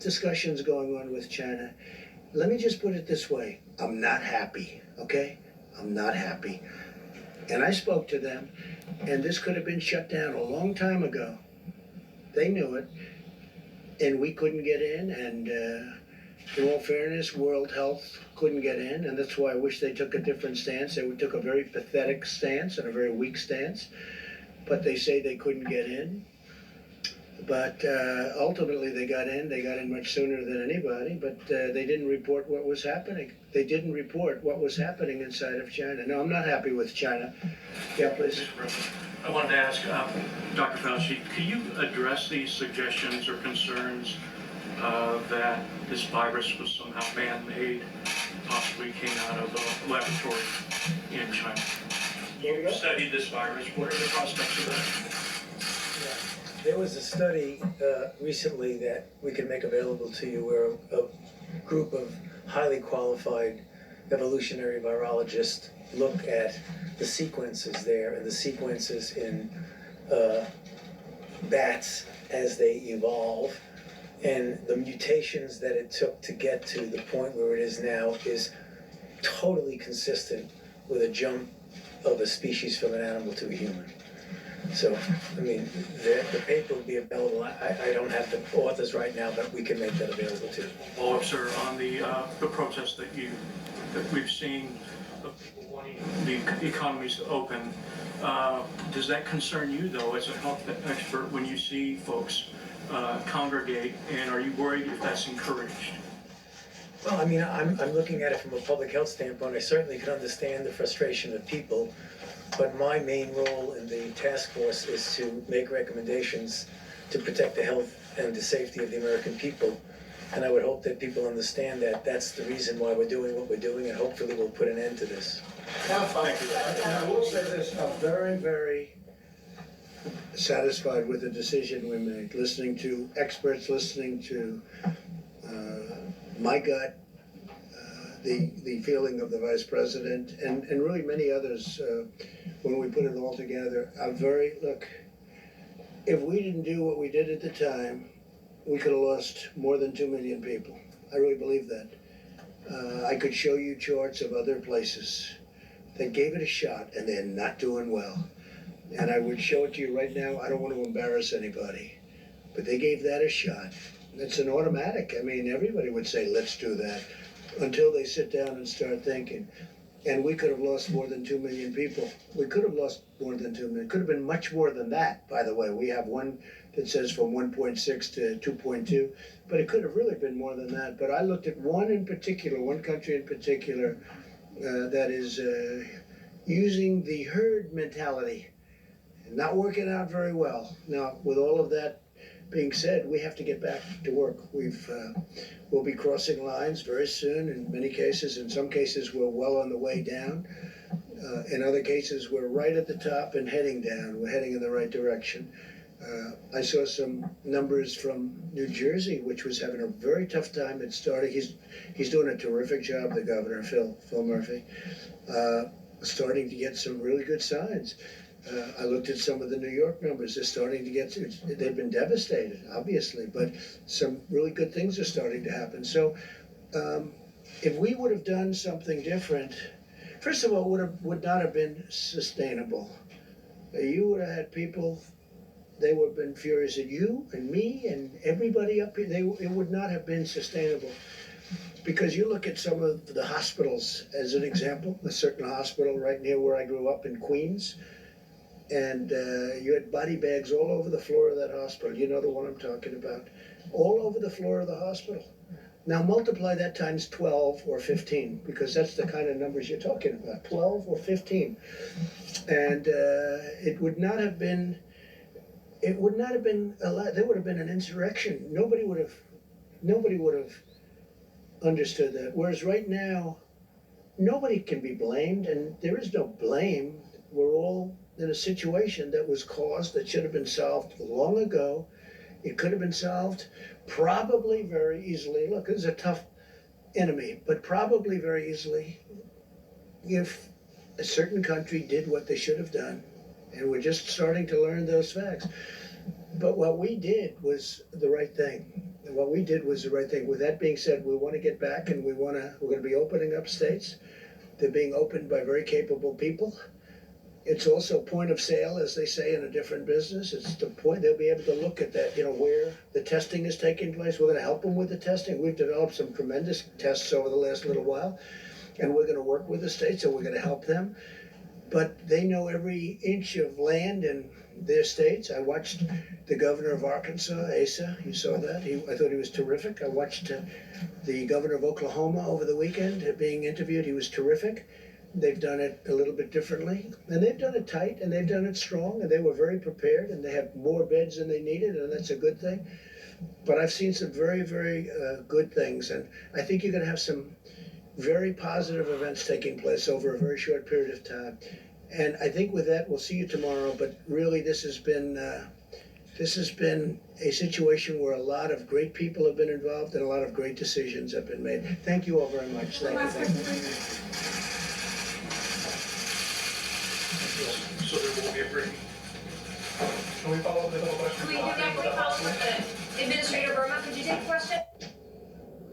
discussions going on with China. Let me just put it this way. I'm not happy, okay? I'm not happy. And I spoke to them, and this could have been shut down a long time ago. They knew it, and we couldn't get in, and in all fairness, World Health couldn't get in, and that's why I wish they took a different stance. They took a very pathetic stance and a very weak stance, but they say they couldn't get in. But ultimately they got in. They got in much sooner than anybody, but they didn't report what was happening. They didn't report what was happening inside of China. No, I'm not happy with China. Yeah, please. I wanted to ask Dr. Fauci, could you address these suggestions or concerns that this virus was somehow man-made, possibly came out of a laboratory in China? You studied this virus. What are the prospects of that? There was a study recently that we can make available to you where a group of highly qualified evolutionary virologists look at the sequences there and the sequences in bats as they evolve, and the mutations that it took to get to the point where it is now is totally consistent with a jump of a species from an animal to a human. So, I mean, the paper will be available. I don't have the authors right now, but we can make that available to you. Follow-up, sir, on the protest that we've seen of people wanting the economies to open. Does that concern you, though, as a health expert, when you see folks congregate, and are you worried if that's encouraged? Well, I mean, I'm looking at it from a public health standpoint. I certainly can understand the frustration of people. But my main role in the task force is to make recommendations to protect the health and the safety of the American people. And I would hope that people understand that that's the reason why we're doing what we're doing, and hopefully we'll put an end to this. Thank you. And I will say this, I'm very, very satisfied with the decision we made, listening to experts, listening to my gut, the feeling of the vice president, and really many others when we put it all together. Look, if we didn't do what we did at the time, we could have lost more than 2 million people. I really believe that. I could show you charts of other places that gave it a shot and they're not doing well. And I would show it to you right now. I don't want to embarrass anybody, but they gave that a shot. It's an automatic. I mean, everybody would say, let's do that, until they sit down and start thinking. And we could have lost more than 2 million people. We could have lost more than 2 million. Could have been much more than that, by the way. We have one that says from 1.6 to 2.2, but it could have really been more than that. But I looked at one in particular, one country in particular, that is using the herd mentality, not working out very well. Now, with all of that being said, we have to get back to work. We'll be crossing lines very soon in many cases. In some cases, we're well on the way down. In other cases, we're right at the top and heading down. We're heading in the right direction. I saw some numbers from New Jersey, which was having a very tough time at starting. He's doing a terrific job, the governor, Phil Murphy, starting to get some really good signs. I looked at some of the New York numbers. They're starting to get, they've been devastated, obviously, but some really good things are starting to happen. So if we would have done something different, first of all, would not have been sustainable. You would have had people, they would have been furious at you and me and everybody up here. It would not have been sustainable. Because you look at some of the hospitals, as an example, a certain hospital right near where I grew up in Queens, and you had body bags all over the floor of that hospital. You know the one I'm talking about. All over the floor of the hospital. Now multiply that times 12 or 15, because that's the kind of numbers you're talking about, 12 or 15. And it would not have been allowed. There would have been an insurrection. Nobody would have understood that. Whereas right now, nobody can be blamed, and there is no blame. We're all in a situation that was caused, that should have been solved long ago. It could have been solved probably very easily. Look, this is a tough enemy, but probably very easily if a certain country did what they should have done. And we're just starting to learn those facts. But what we did was the right thing. And what we did was the right thing. With that being said, we want to get back and we're going to be opening up states. They're being opened by very capable people. It's also point of sale, as they say in a different business. It's the point they'll be able to look at that, where the testing is taking place. We're going to help them with the testing. We've developed some tremendous tests over the last little while, and we're going to work with the states and we're going to help them. But they know every inch of land in their states. I watched the governor of Arkansas, Asa. You saw that? I thought he was terrific. I watched the governor of Oklahoma over the weekend being interviewed. He was terrific. They've done it a little bit differently, and they've done it tight, and they've done it strong, and they were very prepared, and they have more beds than they needed, and that's a good thing. But I've seen some very, very good things, and I think you're going to have some very positive events taking place over a very short period of time. And I think with that, we'll see you tomorrow, but really this has been a situation where a lot of great people have been involved and a lot of great decisions have been made. Thank you all very much. Thank you. So there will be a break. Can we follow up with a couple questions? Can we do that? Can we follow up with the Administrator Burma? Could you take questions?